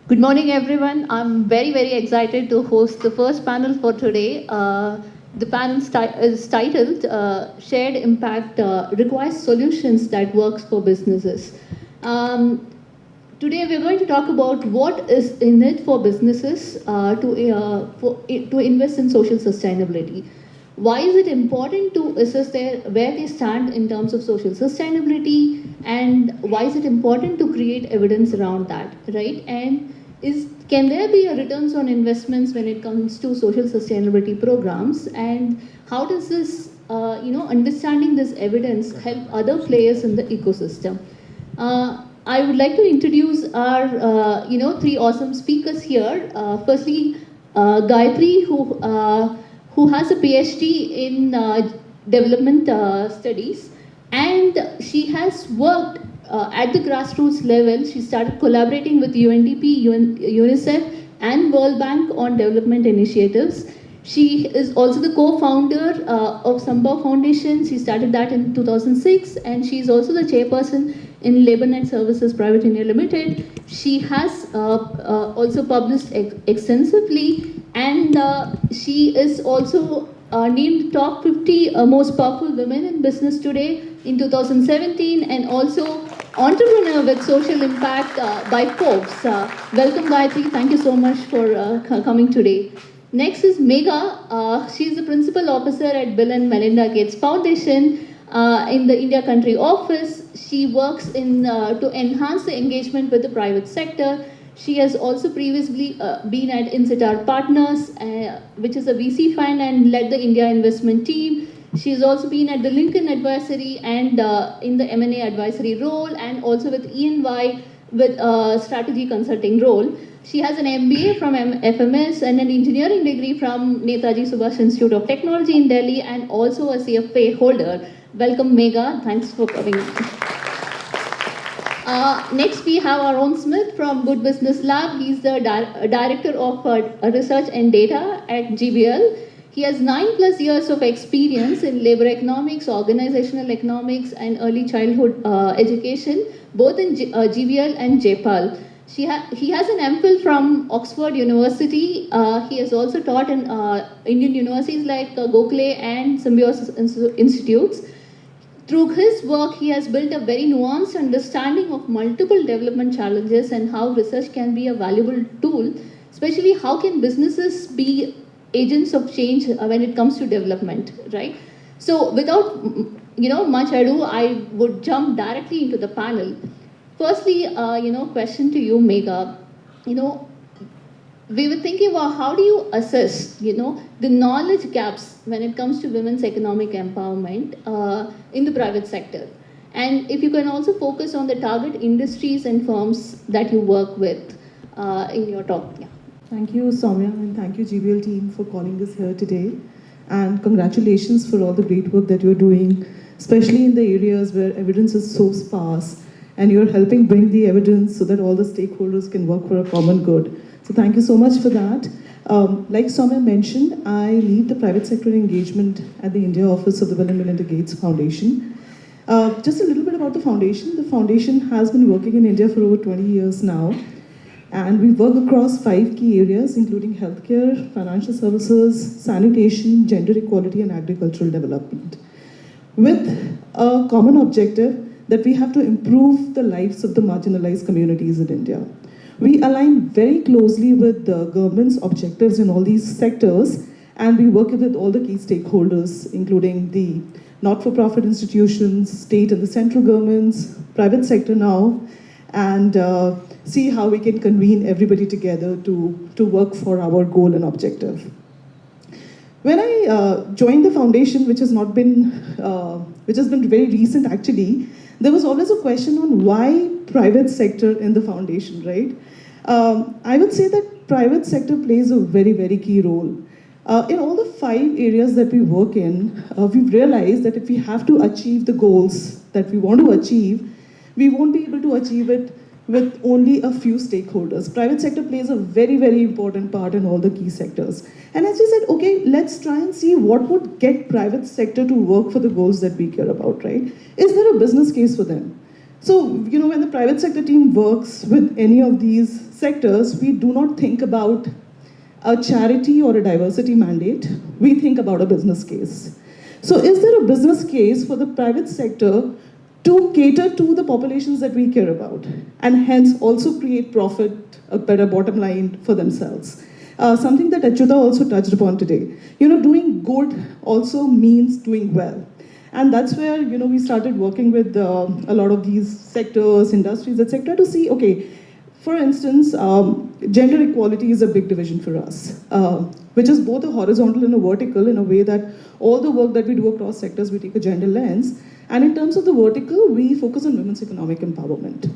Good morning, everyone. I'm very, very excited to host the first panel for today. The panel is titled Shared Impact Requires Solutions That Works for Businesses. Today, we're going to talk about what is in it for businesses to invest in social sustainability. Why is it important to assess where they stand in terms of social sustainability, and why is it important to create evidence around that, right? And can there be a returns on investments when it comes to social sustainability programs, and how does this understanding this evidence help other players in the ecosystem? I would like to introduce our three awesome speakers here. Firstly, Gayathri, who has a PhD in development studies, and she has worked at the grassroots level. She started collaborating with UNDP, UNICEF, and World Bank on development initiatives. She is also the co-founder of Sambhav Foundation. She started that in 2006, and she is also the chairperson in Labour Net Services Private India Limited. She has also published extensively, and she is also named top 50 most powerful women in business today in 2017, and also entrepreneur with social impact by Forbes. Welcome, Gayathri. Thank you so much for coming today. Next is Megha. She is the principal officer at Bill and Melinda Gates Foundation in the India country office. She works to enhance the engagement with the private sector. She has also previously been at Incitar Partners, which is a VC fund, and led the India investment team. She's also been at the Lincoln Advisory and in the M&A advisory role, and also with E&Y with strategy consulting role. She has an MBA from FMS and an engineering degree from Netaji Subhash Institute of Technology in Delhi, and also a CFA holder. Welcome, Megha. Thanks for coming. Next, we have our own Smit from Good Business Lab. He's the director of research and data at GBF. He has 9+ years of experience in labor economics, organizational economics, and early childhood education, both in GBL and JPAL. He has an MPhil from Oxford University. He has also taught in Indian universities like Gokhale and Symbiosis Institutes. Through his work, he has built a very nuanced understanding of multiple development challenges and how research can be a valuable tool, especially how can businesses be agents of change when it comes to development, right? So without much ado, I would jump directly into the panel. Firstly, question to you, Megha. We were thinking about how do you assess, the knowledge gaps when it comes to women's economic empowerment in the private sector, and if you can also focus on the target industries and firms that you work with in your talk. Yeah. Thank you, Sowmya, and thank you, GBL team, for calling us here today. And congratulations for all the great work that you're doing, especially in the areas where evidence is so sparse, and you're helping bring the evidence so that all the stakeholders can work for a common good. So thank you so much for that. Like Sowmya mentioned, I lead the private sector engagement at the India office of the Bill and Melinda Gates Foundation. Just a little bit about the foundation. The foundation has been working in India for over 20 years now. And we work across 5 key areas, including healthcare, financial services, sanitation, gender equality, and agricultural development, with a common objective that we have to improve the lives of the marginalized communities in India. We align very closely with the government's objectives in all these sectors, and we work with all the key stakeholders, including the not-for-profit institutions, state and the central governments, private sector now, and see how we can convene everybody together to work for our goal and objective. When I joined the foundation, which has been very recent actually, there was always a question on why private sector in the foundation, right? I would say that private sector plays a very, very key role. In all the 5 areas that we work in, we've realized that if we have to achieve the goals that we want to achieve, we won't be able to achieve it with only a few stakeholders. Private sector plays a very, very important part in all the key sectors. And as we said, okay, let's try and see what would get private sector to work for the goals that we care about, right? Is there a business case for them? So, when the private sector team works with any of these sectors, we do not think about a charity or a diversity mandate, we think about a business case. So is there a business case for the private sector to cater to the populations that we care about and hence also create profit, a better bottom line for themselves? Something that Achyuta also touched upon today. Doing good also means doing well. And that's where, we started working with a lot of these sectors, industries, etc., to see, okay, for instance, gender equality is a big division for us, which is both a horizontal and a vertical in a way that all the work that we do across sectors, we take a gender lens. And in terms of the vertical, we focus on women's economic empowerment.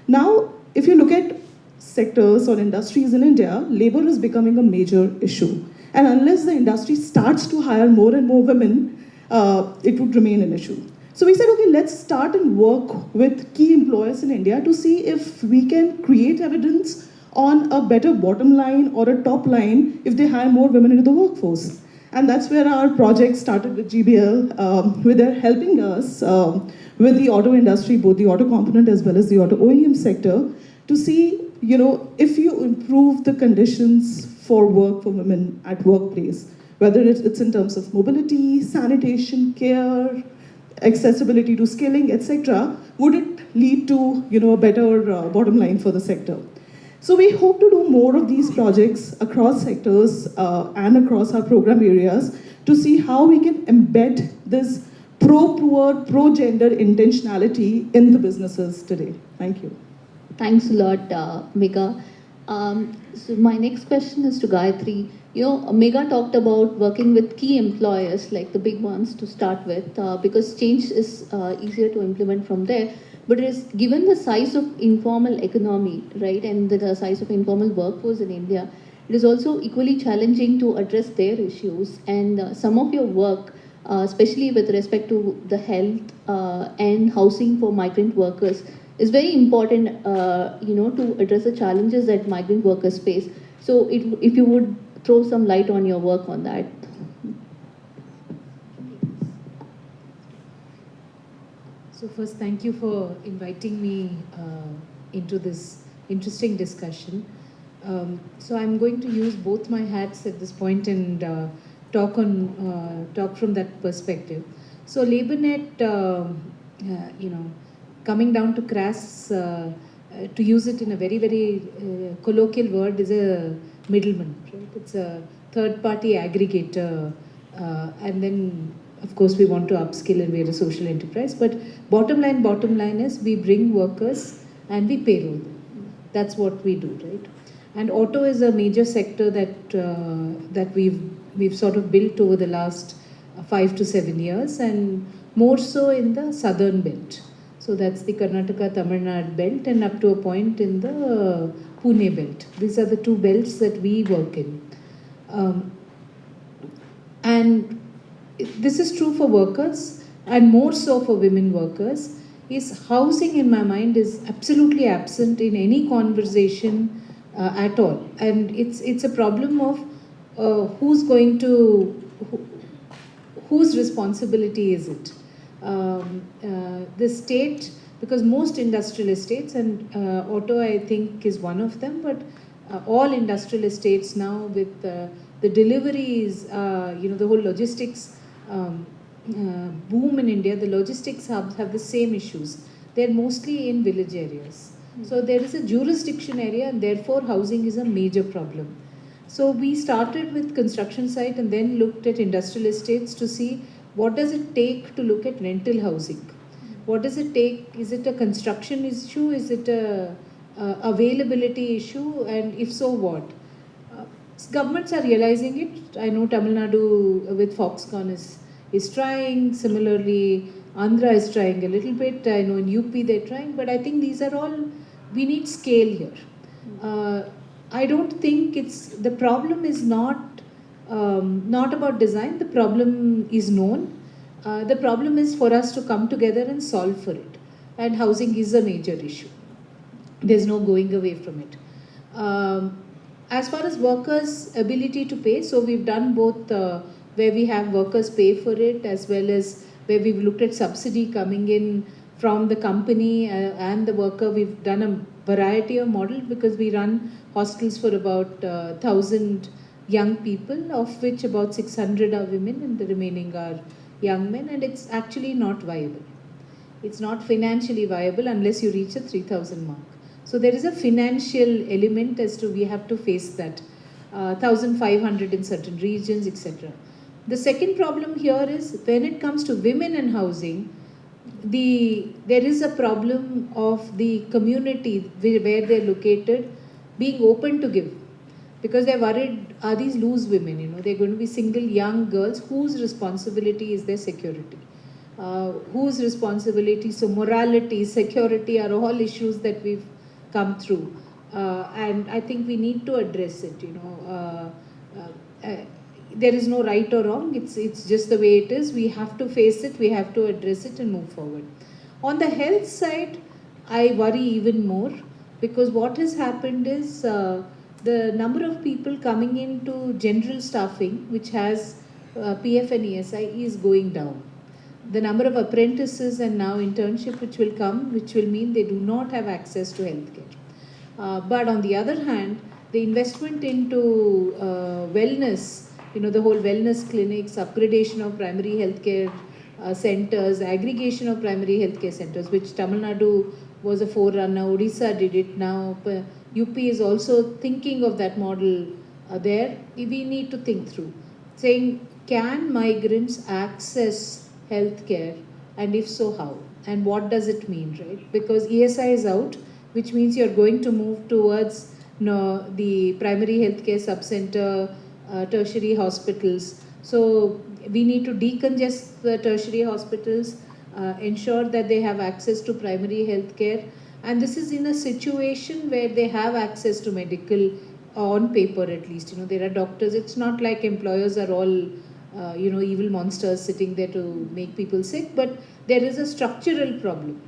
Now, if you look at sectors or industries in India, labor is becoming a major issue. And unless the industry starts to hire more and more women, it would remain an issue. So we said, okay, let's start and work with key employers in India to see if we can create evidence on a better bottom line or a top line if they hire more women into the workforce. And that's where our project started with GBL, where they're helping us with the auto industry, both the auto component as well as the auto OEM sector, to see, if you improve the conditions for work for women at workplace, whether it's in terms of mobility, sanitation, care, accessibility to skilling, etc., would it lead to a better bottom line for the sector? So we hope to do more of these projects across sectors and across our program areas to see how we can embed this pro-poor, pro-gender intentionality in the businesses today. Thank you. Thanks a lot, Megha. So my next question is to Gayathri. Megha talked about working with key employers, like the big ones to start with, because change is easier to implement from there. But it is given the size of informal economy, right, and the size of informal workforce in India, it is also equally challenging to address their issues. And some of your work, especially with respect to the health and housing for migrant workers, is very important, to address the challenges that migrant workers face. So if you would throw some light on your work on that. So first, thank you for inviting me into this interesting discussion. So I'm going to use both my hats at this point and talk from that perspective. So LabourNet, coming down to crass, to use it in a very, very colloquial word, is a middleman, right? It's a third-party aggregator, and then, of course, we want to upskill and we're a social enterprise. But bottom line is we bring workers and we payroll them. That's what we do, right? And auto is a major sector that we've sort of built over the last 5 to 7 years, and more so in the southern belt. So that's the Karnataka, Tamil Nadu belt, and up to a point in the Pune belt. These are the two belts that we work in. And this is true for workers, and more so for women workers. Is housing, in my mind, is absolutely absent in any conversation at all. And it's a problem of whose responsibility is it? The state, because most industrial estates, and auto I think is one of them, but all industrial estates now with the deliveries, the whole logistics boom in India, the logistics hubs have the same issues. They're mostly in village areas. So there is a jurisdiction area, and therefore housing is a major problem. So we started with construction site and then looked at industrial estates to see what does it take to look at rental housing. What does it take? Is it a construction issue? Is it a availability issue? And if so, what? Governments are realizing it. I know Tamil Nadu with Foxconn is trying. Similarly, Andhra is trying a little bit. I know in UP they're trying. But I think these are all, we need scale here. I don't think the problem is not about design. The problem is known. The problem is for us to come together and solve for it. And housing is a major issue. There's no going away from it. As far as workers' ability to pay, so we've done both where we have workers pay for it, as well as where we've looked at subsidy coming in from the company and the worker. We've done a variety of models because we run hostels for about 1,000 young people, of which about 600 are women and the remaining are young men, and it's actually not viable. It's not financially viable unless you reach a 3,000 mark. So there is a financial element as to we have to face that. 1,500 in certain regions, etc. The second problem here is when it comes to women and housing, there is a problem of the community where they're located being open to give, because they're worried, are these loose women, they're going to be single young girls whose responsibility is their security, whose responsibility, so morality, security are all issues that we've come through, and I think we need to address it. There is no right or wrong, it's just the way it is. We have to face it, we have to address it and move forward. On the health side, I worry even more, because what has happened is the number of people coming into general staffing, which has PF and ESI, is going down. The number of apprentices and now internship which will come, which will mean they do not have access to healthcare. But on the other hand, the investment into wellness, the whole wellness clinics, upgradation of primary healthcare centers, aggregation of primary healthcare centers, which Tamil Nadu was a forerunner, Odisha did it now, UP is also thinking of that model there. We need to think through, saying, can migrants access healthcare, and if so, how? And what does it mean, right? Because ESI is out, which means you're going to move towards the primary healthcare subcenter, tertiary hospitals. So we need to decongest the tertiary hospitals, ensure that they have access to primary healthcare. And this is in a situation where they have access to medical, on paper at least. There are doctors. It's not like employers are all evil monsters sitting there to make people sick, but there is a structural problem.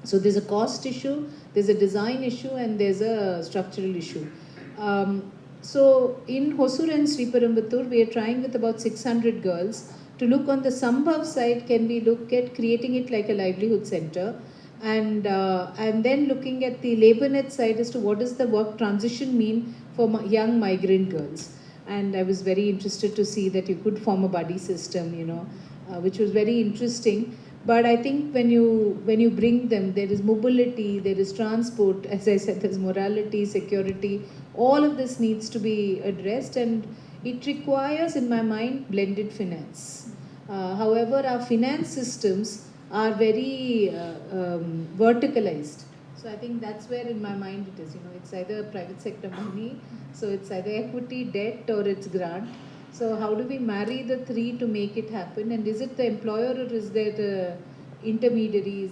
So there's a cost issue, there's a design issue, and there's a structural issue. So in Hosur and Sriperumbudur, we are trying with about 600 girls to look on the Sambhav side. Can we look at creating it like a livelihood center, and then looking at the LabourNet side as to what does the work transition mean for young migrant girls. And I was very interested to see that you could form a buddy system, which was very interesting. But I think when you bring them, there is mobility, there is transport, as I said, there's morality, security. All of this needs to be addressed, and it requires, in my mind, blended finance. However, our finance systems are very verticalized. So I think that's where, in my mind, it is. It's either private sector money, so it's either equity, debt, or it's grant. So how do we marry the three to make it happen? And is it the employer, or is there the intermediaries?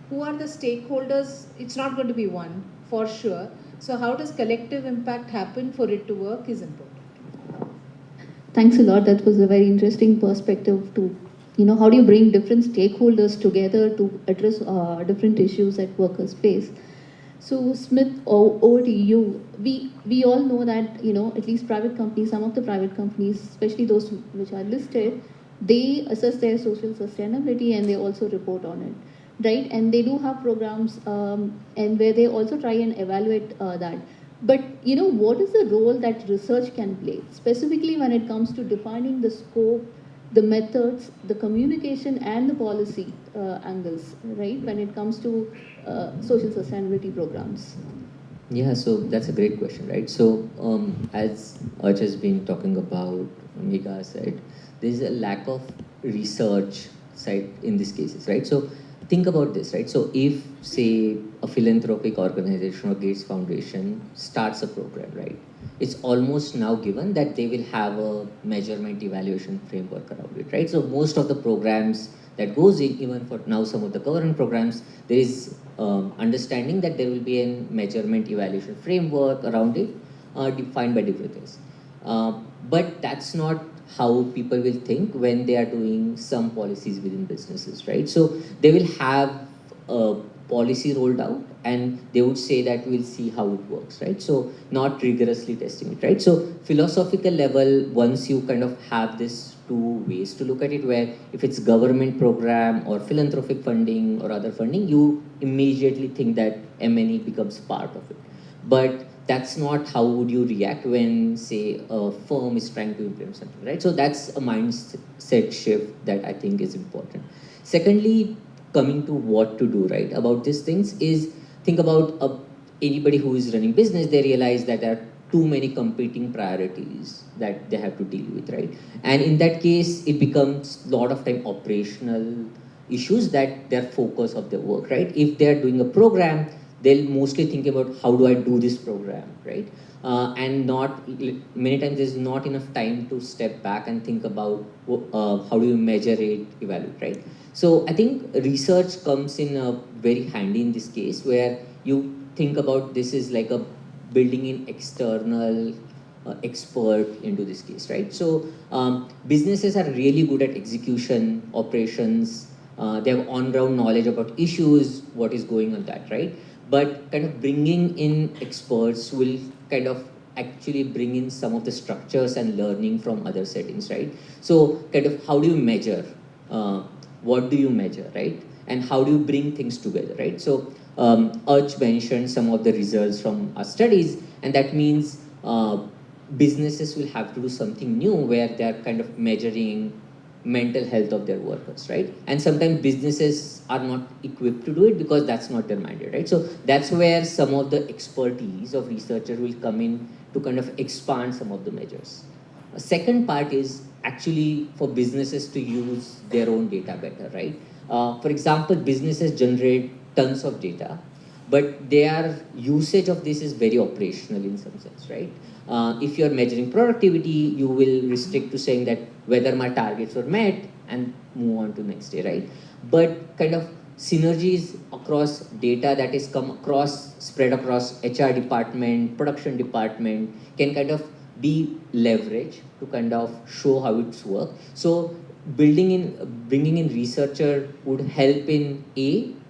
Who are the stakeholders? It's not going to be one, for sure. So how does collective impact happen for it to work is important. Thanks a lot. That was a very interesting perspective to, how do you bring different stakeholders together to address different issues that workers face. So Smit, over to you. We all know that, at least private companies, some of the private companies, especially those which are listed, they assess their social sustainability and they also report on it, right? And they do have programs and where they also try and evaluate that. But, what is the role that research can play, specifically when it comes to defining the scope, the methods, the communication, and the policy angles, right, when it comes to social sustainability programs? Yeah, so that's a great question, right? So as Arch has been talking about, Megha said, there's a lack of research side in these cases, right? So think about this, right? So if, say, a philanthropic organization or Gates Foundation starts a program, right? It's almost now given that they will have a measurement evaluation framework around it, right? So most of the programs that goes in, even for now some of the government programs, there is understanding that there will be a measurement evaluation framework around it, defined by different things. But that's not how people will think when they are doing some policies within businesses, right? So they will have a policy rolled out and they would say that we'll see how it works, right? So not rigorously testing it, right? So philosophical level, once you kind of have this two ways to look at it, where if it's government program or philanthropic funding or other funding, you immediately think that M&E becomes part of it. But that's not how would you react when, say, a firm is trying to implement something, right? So that's a mindset shift that I think is important. Secondly, coming to what to do, right, about these things is think about anybody who is running business, they realize that there are too many competing priorities that they have to deal with, right? And in that case, it becomes a lot of time operational issues that they're focus of their work, right? If they're doing a program, they'll mostly think about how do I do this program, right? And not many times there's not enough time to step back and think about how do you measure it, evaluate, right? So I think research comes in very handy in this case, where you think about this is like a building in external expert into this case, right? So businesses are really good at execution, operations. They have on-ground knowledge about issues, what is going on that, right? But kind of bringing in experts will kind of actually bring in some of the structures and learning from other settings, right? So kind of how do you measure? What do you measure, right? And how do you bring things together, right? So Urch mentioned some of the results from our studies, and that means businesses will have to do something new where they're kind of measuring mental health of their workers, right? And sometimes businesses are not equipped to do it because that's not their mandate, right? So that's where some of the expertise of researchers will come in to kind of expand some of the measures. A second part is actually for businesses to use their own data better, right? For example, businesses generate tons of data, but their usage of this is very operational in some sense, right? If you're measuring productivity, you will restrict to saying that whether my targets were met and move on to next day, right? But kind of synergies across data that is come across, spread across HR department, production department, can kind of be leveraged to kind of show how it's work. So bringing in researcher would help in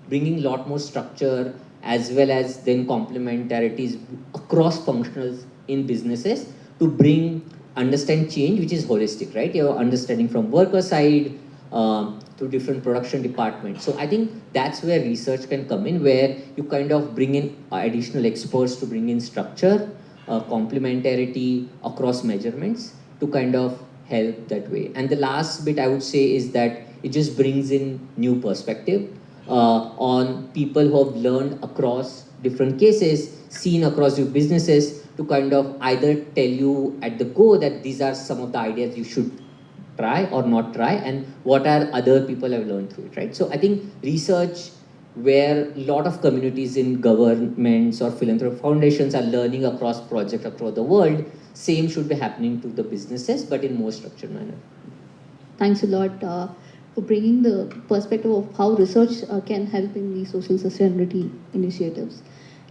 bringing a lot more structure as well as then complementarities across functionals in businesses to understand change, which is holistic, right? You're understanding from worker side to different production departments. So I think that's where research can come in, where you kind of bring in additional experts to bring in structure, complementarity across measurements to kind of help that way. And the last bit I would say is that it just brings in new perspective on people who have learned across different cases, seen across your businesses, to kind of either tell you at the go that these are some of the ideas you should try or not try, and what are other people have learned through it, right? So I think research where a lot of communities in governments or philanthropic foundations are learning across projects across the world, same should be happening to the businesses, but in more structured manner. Thanks a lot for bringing the perspective of how research can help in the social sustainability initiatives.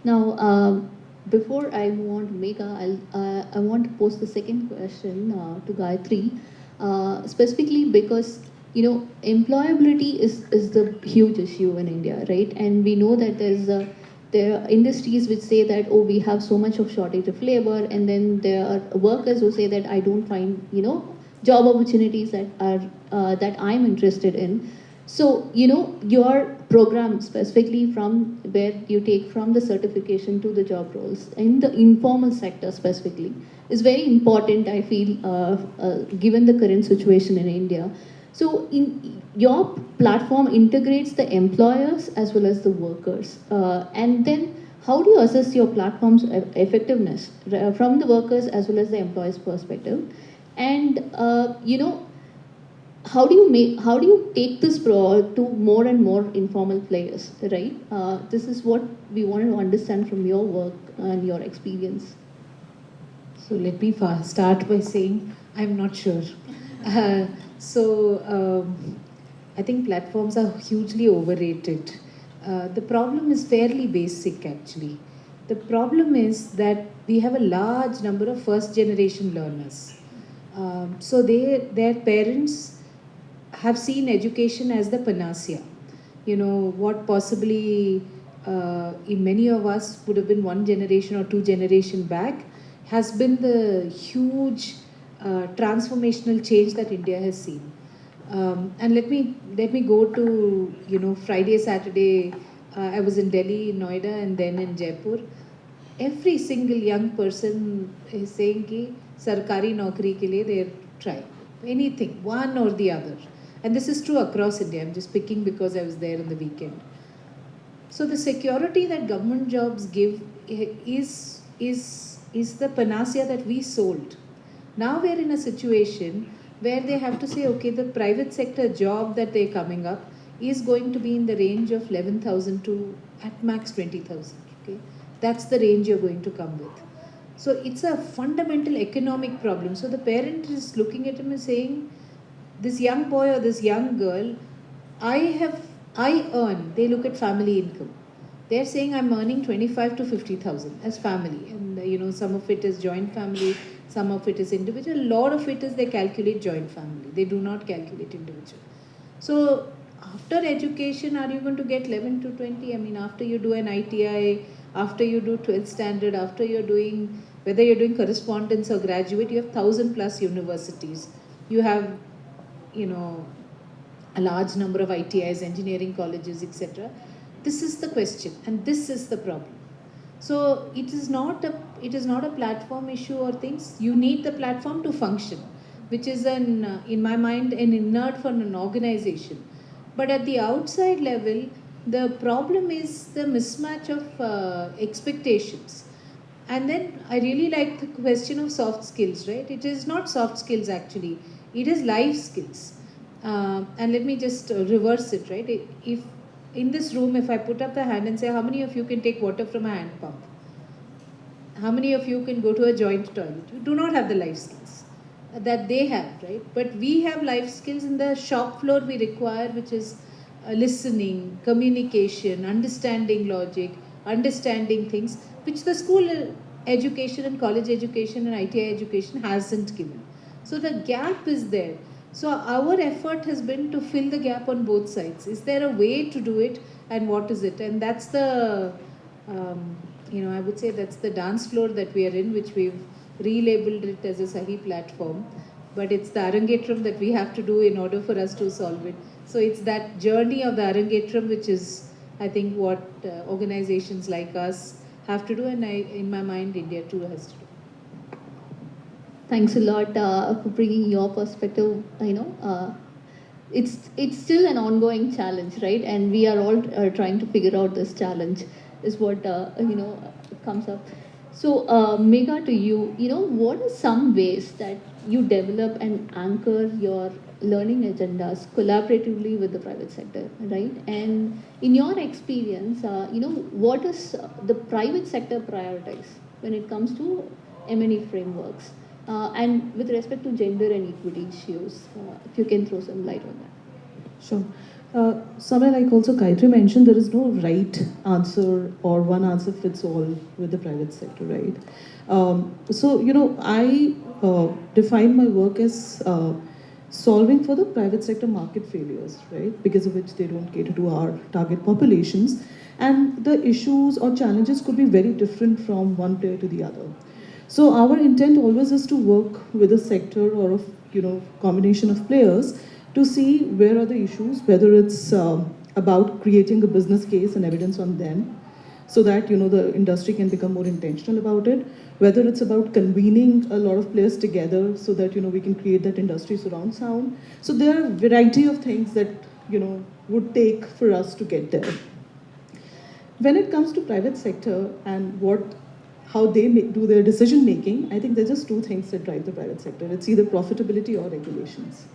Now, before I move on to Megha, I want to pose the second question to Gayathri, specifically because employability is the huge issue in India, right? And we know that there are industries which say that, oh, we have so much of shortage of labor, and then there are workers who say that I don't find job opportunities that I'm interested in. So your program, specifically from where you take from the certification to the job roles in the informal sector specifically, is very important, I feel, given the current situation in India. So your platform integrates the employers as well as the workers. And then how do you assess your platform's effectiveness from the workers as well as the employers' perspective? And how do you take this to more and more informal players, right? This is what we want to understand from your work and your experience. So let me start by saying I'm not sure. I think platforms are hugely overrated. The problem is fairly basic, actually. The problem is that we have a large number of first generation learners. So their parents have seen education as the panacea. What possibly in many of us would have been one generation or two generation back has been the huge transformational change that India has seen. And let me go to Friday, Saturday. I was in Delhi, Noida, and then in Jaipur. Every single young person is saying कि सरकारी नौकरी के लिए they're trying anything, one or the other. And this is true across India. I'm just picking because I was there on the weekend. So the security that government jobs give is the panacea that we sold. Now we're in a situation where they have to say, okay, the private sector job that they're coming up is going to be in the range of 11,000 to at max 20,000. Okay, that's the range you're going to come with. So it's a fundamental economic problem. So the parent is looking at him and saying, this young boy or this young girl, I earn. They look at family income. They're saying I'm earning 25 to 50,000 as family, and some of it is joint family, some of it is individual. A lot of it is they calculate joint family. They do not calculate individual. So after education, are you going to get 11 to 20? I mean, after you do an ITI, after you do 12th standard, after you're doing, whether you're doing correspondence or graduate, you have 1,000 plus universities. You have, a large number of ITIs, engineering colleges, etc. This is the question, and this is the problem. So it is not a platform issue or things. You need the platform to function, which is in my mind, an innate for an organization. But at the outside level, the problem is the mismatch of expectations. And then I really like the question of soft skills, right? It is not soft skills actually. It is life skills. And let me just reverse it, right? If in this room, if I put up the hand and say, how many of you can take water from a hand pump? How many of you can go to a joint toilet? You do not have the life skills that they have, right? But we have life skills in the shop floor we require, which is listening, communication, understanding logic, understanding things, which the school education and college education and ITI education hasn't given. So the gap is there. So our effort has been to fill the gap on both sides. Is there a way to do it, and what is it? And that's the, I would say that's the dance floor that we are in, which we've relabeled it as a Sahi platform. But it's the Arangetram that we have to do in order for us to solve it. So it's that journey of the Arangetram, which is, I think, what organizations like us have to do, and in my mind, India too has to do. Thanks a lot for bringing your perspective. It's still an ongoing challenge, right? And we are all trying to figure out this challenge. Is what comes up. So, Megha, to you, what are some ways that you develop and anchor your learning agendas collaboratively with the private sector, right? And in your experience, what is the private sector prioritize when it comes to M&E frameworks? And with respect to gender and equity issues, if you can throw some light on that. Sure. Somewhere, like also Gayathri mentioned, there is no right answer or one answer fits all with the private sector, right? I define my work as solving for the private sector market failures, right? Because of which they don't cater to our target populations. And the issues or challenges could be very different from one player to the other. So our intent always is to work with a sector or a combination of players to see where are the issues, whether it's about creating a business case and evidence on them, so that the industry can become more intentional about it, whether it's about convening a lot of players together so that we can create that industry surround sound. So there are a variety of things that would take for us to get there. When it comes to private sector and how they do their decision making, I think there are just two things that drive the private sector. It's either profitability or regulations,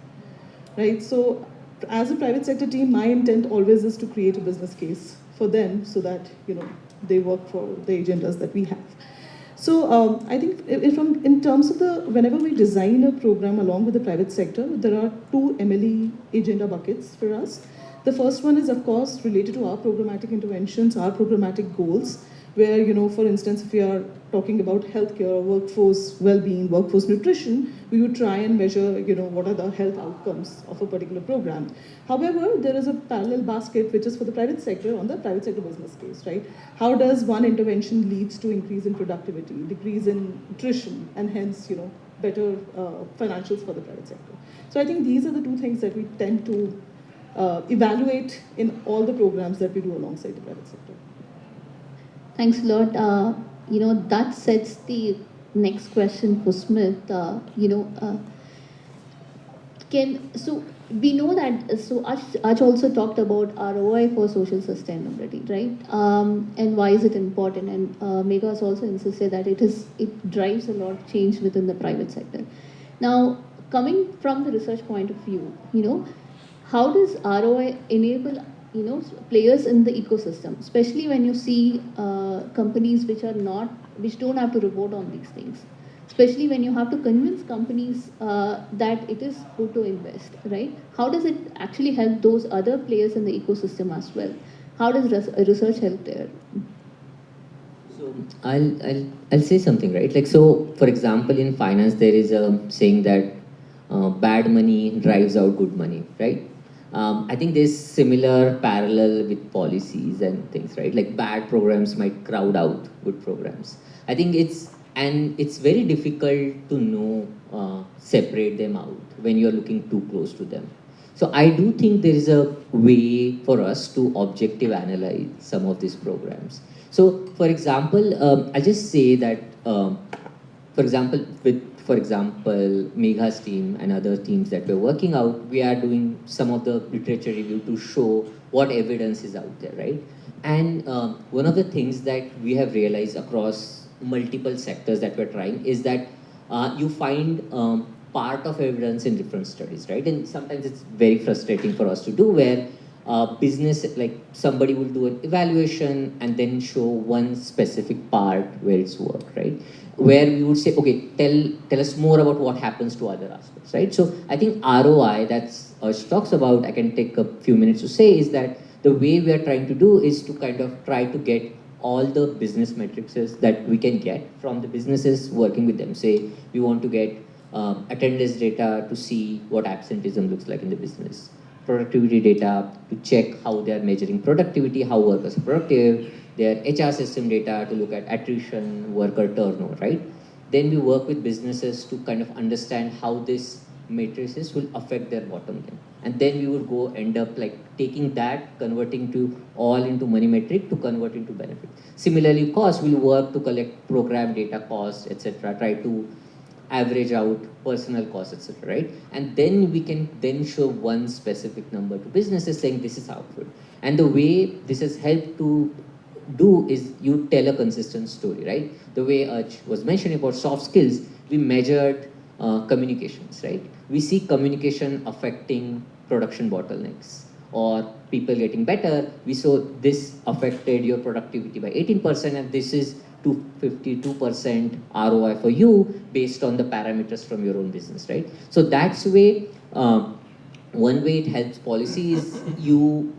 right? So as a private sector team, my intent always is to create a business case for them so that they work for the agendas that we have. So I think in terms of whenever we design a program along with the private sector, there are two MLE agenda buckets for us. The first one is, of course, related to our programmatic interventions, our programmatic goals, where, for instance, if we are talking about healthcare, workforce well-being, workforce nutrition, we would try and measure, what are the health outcomes of a particular program. However, there is a parallel basket which is for the private sector on the private sector business case, right? How does one intervention leads to increase in productivity, decrease in attrition, and hence, better financials for the private sector. So I think these are the two things that we tend to evaluate in all the programs that we do alongside the private sector. Thanks a lot. That sets the next question for Smit. So we know that, so Aj also talked about ROI for social sustainability, right? And why is it important? And Megha has also insisted that it drives a lot of change within the private sector. Now, coming from the research point of view, how does ROI enable players in the ecosystem, especially when you see companies which don't have to report on these things, especially when you have to convince companies that it is good to invest, right? How does it actually help those other players in the ecosystem as well? How does research help there? So I'll say something, right? Like, so for example, in finance there is a saying that bad money drives out good money, right? I think there's similar parallel with policies and things, right? Like bad programs might crowd out good programs. I think it's very difficult to know, separate them out when you're looking too close to them. So I do think there is a way for us to objective analyze some of these programs. So for example, I just say that, for example, Megha's team and other teams that we're working out, we are doing some of the literature review to show what evidence is out there, right? And one of the things that we have realized across multiple sectors that we're trying is that you find part of evidence in different studies, right? And sometimes it's very frustrating for us to do, where business, like somebody will do an evaluation and then show one specific part where it's worked, right? Where we would say, okay, tell us more about what happens to other aspects, right? So I think ROI, that's Ursh talks about, I can take a few minutes to say, is that the way we are trying to do is to kind of try to get all the business metrics that we can get from the businesses working with them. Say we want to get attendance data to see what absenteeism looks like in the business, productivity data to check how they are measuring productivity, how workers are productive, their HR system data to look at attrition, worker turnover, right? Then we work with businesses to kind of understand how this matrices will affect their bottom line. And then we would go end up like taking that, converting to all into money metric to convert into benefit. Similarly, cost, we'll work to collect program data cost, etc. Try to average out personal costs, etc. Right? And then we can then show one specific number to businesses saying this is output. And the way this has helped to do is you tell a consistent story, right? The way Arch was mentioning about soft skills, we measured communications, right? We see communication affecting production bottlenecks or people getting better. We saw this affected your productivity by 18%, and this is to 52% ROI for you based on the parameters from your own business, right? So that's way, one way it helps policy is you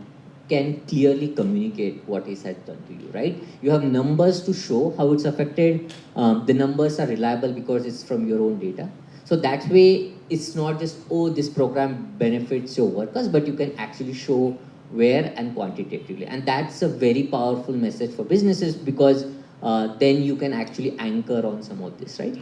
can clearly communicate what is has done to you, right? You have numbers to show how it's affected. The numbers are reliable because it's from your own data. So that way, it's not just, oh, this program benefits your workers, but you can actually show where and quantitatively. And that's a very powerful message for businesses because then you can actually anchor on some of this, right?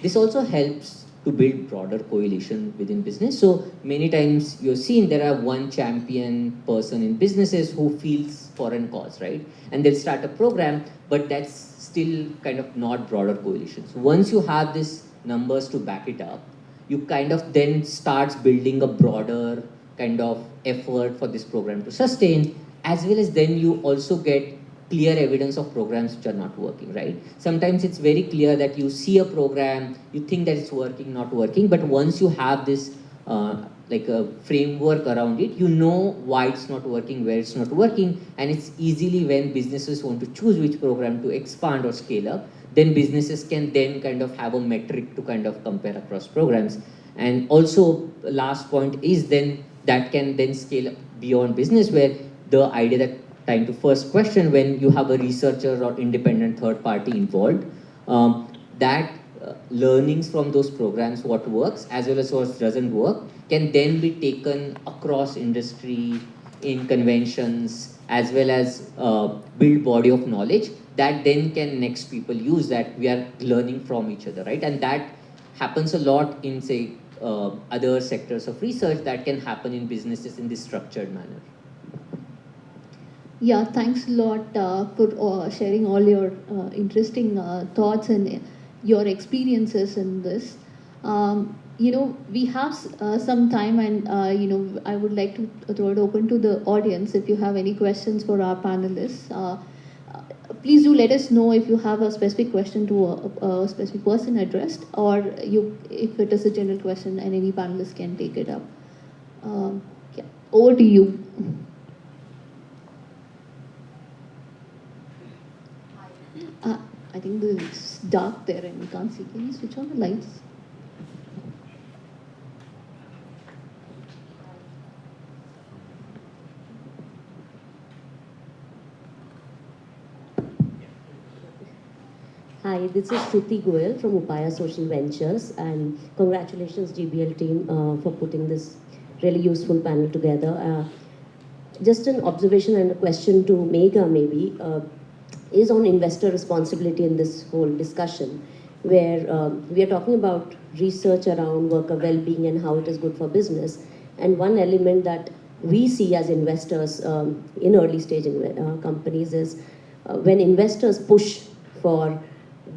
This also helps to build broader coalition within business. So many times you've seen there are one champion person in businesses who feels for a cause, right? And they'll start a program, but that's still kind of not broader coalition. So once you have these numbers to back it up, you kind of then starts building a broader kind of effort for this program to sustain, as well as then you also get clear evidence of programs which are not working, right? Sometimes it's very clear that you see a program, you think that it's working, not working, but once you have this like a framework around it, you know why it's not working, where it's not working, and it's easily when businesses want to choose which program to expand or scale up, then businesses can then kind of have a metric to kind of compare across programs. And also, last point is then that can then scale up beyond business, where the idea that time to first question, when you have a researcher or independent third party involved, that learnings from those programs, what works as well as what doesn't work, can then be taken across industry, in conventions, as well as build body of knowledge that then can next people use, that we are learning from each other, right? And that happens a lot in, say, other sectors of research, that can happen in businesses in this structured manner. Yeah, thanks a lot for sharing all your interesting thoughts and your experiences in this. We have some time, and I would like to throw it open to the audience. If you have any questions for our panelists, please do let us know if you have a specific question to a specific person addressed, or if it is a general question and any panelist can take it up. Yeah, over to you. I think it's dark there and we can't see. Can you switch on the lights? Hi, this is Shruti Goyal from Upaya Social Ventures, and congratulations GBL team for putting this really useful panel together. Just an observation and a question to Megha maybe, is on investor responsibility in this whole discussion, where we are talking about research around worker well-being and how it is good for business. And one element that we see as investors in early stage companies is when investors push for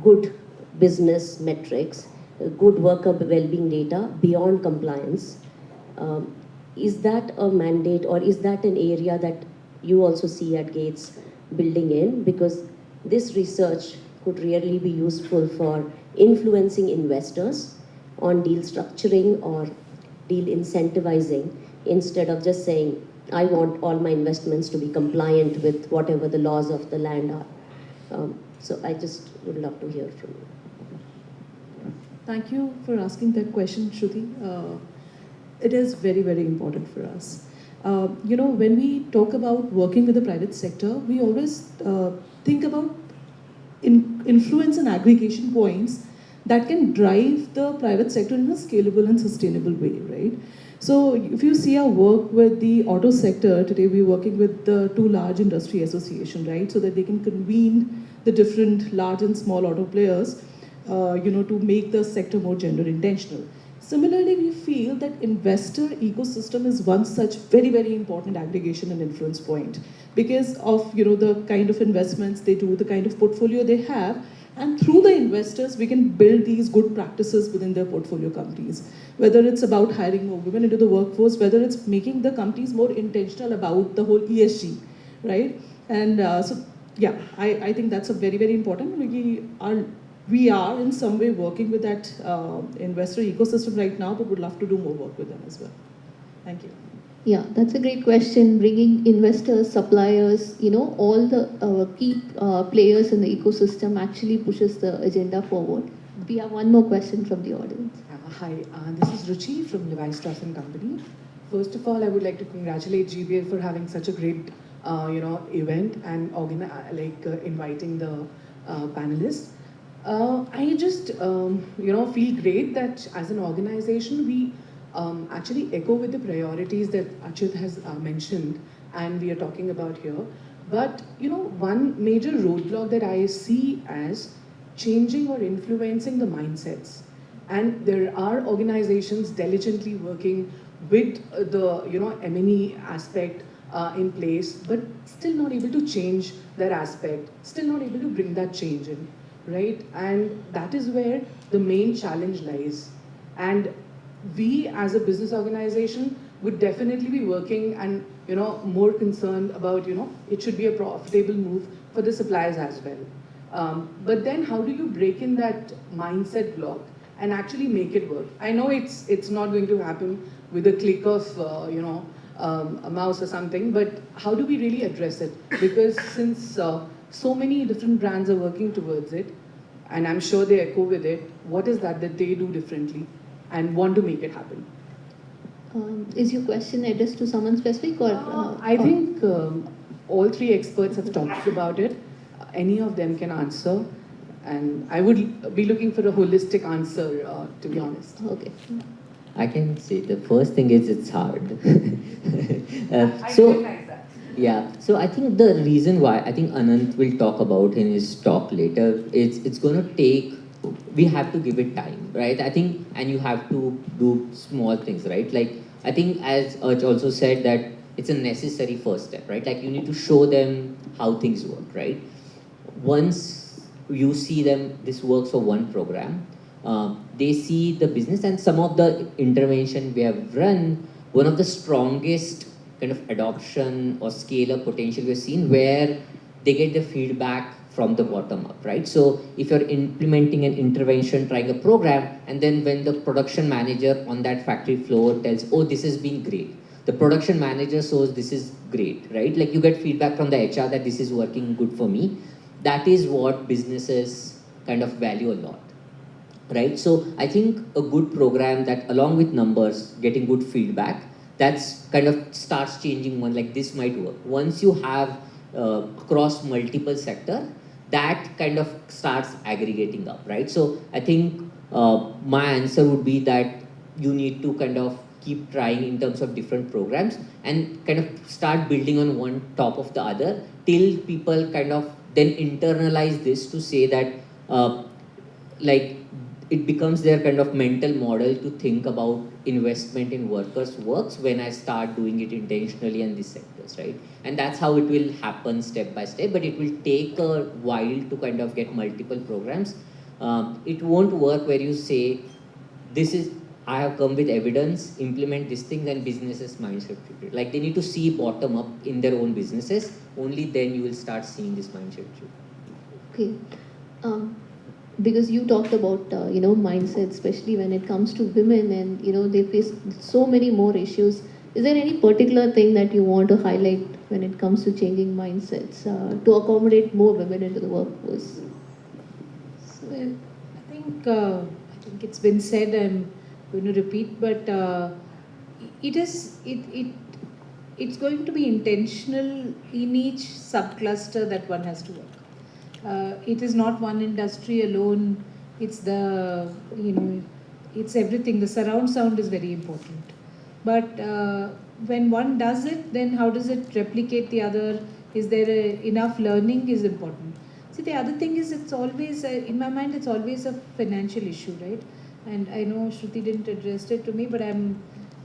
good business metrics, good worker well-being data beyond compliance. Is that a mandate, or is that an area that you also see at Gates building in? Because this research could really be useful for influencing investors on deal structuring or deal incentivizing, instead of just saying, I want all my investments to be compliant with whatever the laws of the land are. So I just would love to hear from you. Thank you for asking that question, Shruti. It is very, very important for us. When we talk about working with the private sector, we always think about influence and aggregation points that can drive the private sector in a scalable and sustainable way, right? So if you see our work with the auto sector, today we're working with the two large industry association, right? So that they can convene the different large and small auto players, to make the sector more gender intentional. Similarly, we feel that investor ecosystem is one such very, very important aggregation and influence point, because of the kind of investments they do, the kind of portfolio they have, and through the investors we can build these good practices within their portfolio companies. Whether it's about hiring more women into the workforce, whether it's making the companies more intentional about the whole ESG, right? And I think that's a very, very important. We are in some way working with that investor ecosystem right now, but would love to do more work with them as well. Thank you. Yeah, that's a great question. Bringing investors, suppliers, all the key players in the ecosystem actually pushes the agenda forward. We have one more question from the audience. Hi, this is Ruchi from Levi Strauss & Company. First of all, I would like to congratulate GBF for having such a great, event and inviting the panelists. I just, feel great that as an organization, we actually echo with the priorities that Achyut has mentioned and we are talking about here. But, one major roadblock that I see as changing or influencing the mindsets. And there are organizations diligently working with the, M&E aspect in place, but still not able to change that aspect, still not able to bring that change in. Right? And that is where the main challenge lies. And we as a business organization would definitely be working and, more concerned about, it should be a profitable move for the suppliers as well. But then how do you break in that mindset block and actually make it work? I know it's not going to happen with a click of, a mouse or something, but how do we really address it? Because since so many different brands are working towards it, and I'm sure they echo with it, what is that they do differently and want to make it happen? Is your question addressed to someone specific, or? I think all three experts have talked about it. Any of them can answer. And I would be looking for a holistic answer, to be honest. Okay. I can say the first thing is it's hard. I so recognize that. yeah, so I think the reason why I think Anant will talk about in his talk later, it's going to take, we have to give it time, right? I think, and you have to do small things, right? Like I think as Arch also said that it's a necessary first step, right? Like you need to show them how things work, right? Once you see them, this works for one program, they see the business, and some of the intervention we have run, one of the strongest kind of adoption or scale up potential we've seen where they get the feedback from the bottom up, right? So if you're implementing an intervention, trying a program, and then when the production manager on that factory floor tells, oh, this has been great, the production manager shows this is great, right? Like you get feedback from the HR that this is working good for me. That is what businesses kind of value a lot, right? So I think a good program that along with numbers, getting good feedback, that's kind of starts changing one, like this might work. Once you have across multiple sector, that kind of starts aggregating up, right? So I think my answer would be that you need to kind of keep trying in terms of different programs and kind of start building on one top of the other till people kind of then internalize this to say that like it becomes their kind of mental model to think about investment in workers works when I start doing it intentionally in these sectors, right? And that's how it will happen step by step, but it will take a while to kind of get multiple programs. It won't work where you say, this is, I have come with evidence, implement this thing, then businesses mindset. Like they need to see bottom up in their own businesses, only then you will start seeing this mindset shift. Okay. Because you talked about mindset, especially when it comes to women, and they face so many more issues. Is there any particular thing that you want to highlight when it comes to changing mindsets to accommodate more women into the workforce? So I think it's been said. I'm going to repeat, but it's going to be intentional in each subcluster that one has to work. It is not one industry alone. It's it's everything. The surround sound is very important. But when one does it, then how does it replicate the other? Is there enough learning is important. See, the other thing is it's always, in my mind, it's always a financial issue, right? And I know Shruti didn't address it to me, but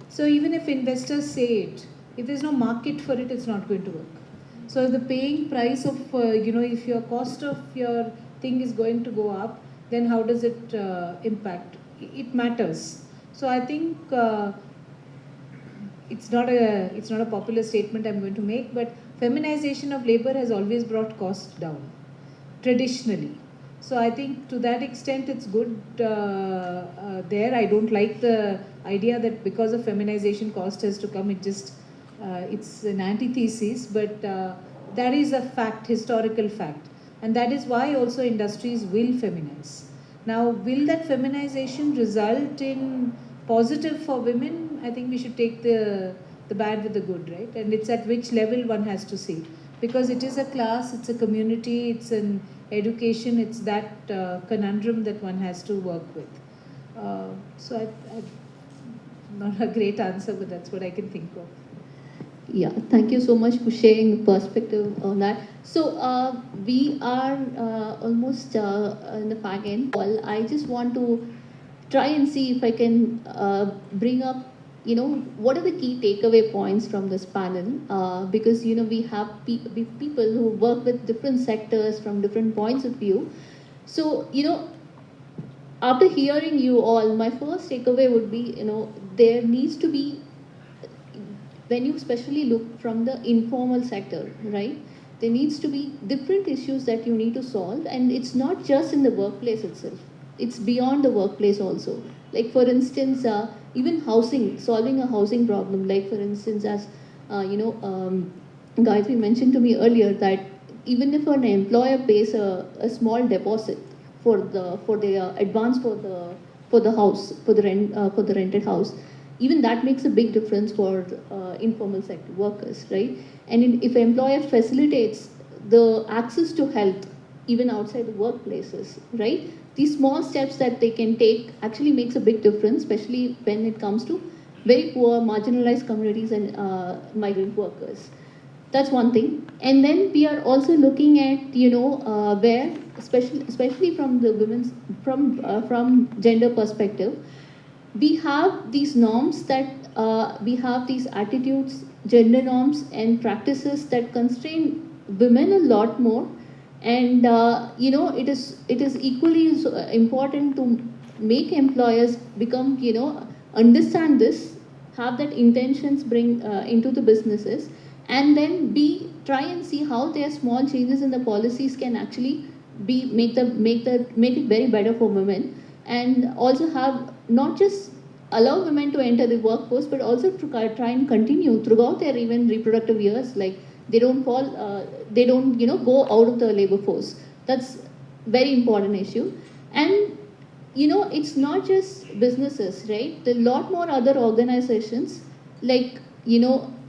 so even if investors say it, if there's no market for it, it's not going to work. So the paying price of, if your cost of your thing is going to go up, then how does it impact? It matters. So I think it's not a popular statement I'm going to make, but feminization of labor has always brought costs down, traditionally. So I think to that extent it's good there. I don't like the idea that because of feminization cost has to come, it's an antithesis, but that is a fact, historical fact. And that is why also industries will feminize. Now, will that feminization result in positive for women? I think we should take the bad with the good, right? And it's at which level one has to see. Because it is a class, it's a community, it's an education, it's that conundrum that one has to work with. So not a great answer, but that's what I can think of. Yeah, thank you so much for sharing perspective on that. So we are almost in the fag end. I just want to try and see if I can bring up, what are the key takeaway points from this panel? Because, we have people who work with different sectors from different points of view. So, after hearing you all, my first takeaway would be, there needs to be, when you especially look from the informal sector, right? There needs to be different issues that you need to solve, and it's not just in the workplace itself. It's beyond the workplace also. Like for instance, even housing, solving a housing problem. Like for instance, as Gayathri mentioned to me earlier that even if an employer pays a small deposit for the advance for the house for the rented house, even that makes a big difference for informal sector workers, right? And if an employer facilitates the access to health even outside the workplaces, right? These small steps that they can take actually makes a big difference, especially when it comes to very poor, marginalized communities and migrant workers. That's one thing. And then we are also looking at, where, especially from the women's, from gender perspective, we have these norms that we have these attitudes, gender norms and practices that constrain women a lot more. And it is equally important to make employers become, understand this, have that intentions bring into the businesses, and then try and see how their small changes in the policies can actually make it very better for women, and also have not just allow women to enter the workforce, but also to try and continue throughout their even reproductive years, like they don't go out of the labor force. That's very important issue. And it's not just businesses, right? There are a lot more other organizations, like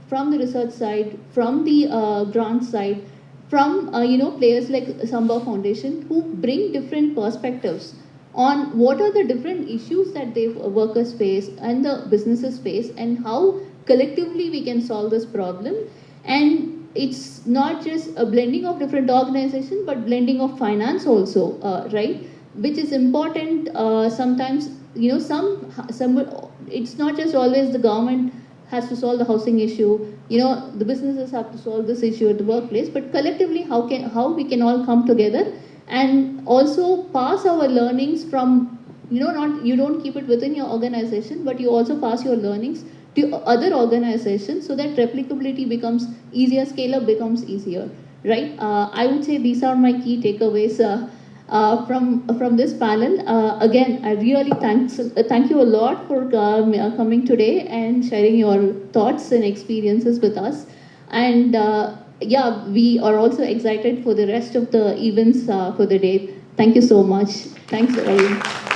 from the research side, from the grant side, from players like Sambhav Foundation, who bring different perspectives on what are the different issues that the workers face and the businesses face, and how collectively we can solve this problem. And it's not just a blending of different organizations, but blending of finance also, right? Which is important. Sometimes, it's not just always the government has to solve the housing issue. The businesses have to solve this issue at the workplace, but collectively, how we can all come together and also pass our learnings from, you don't keep it within your organization, but you also pass your learnings to other organizations, so that replicability becomes easier, scale up becomes easier, right? I would say these are my key takeaways from this panel. Again, I really thank you a lot for coming today and sharing your thoughts and experiences with us. And we are also excited for the rest of the events for the day. Thank you so much. Thanks, everyone.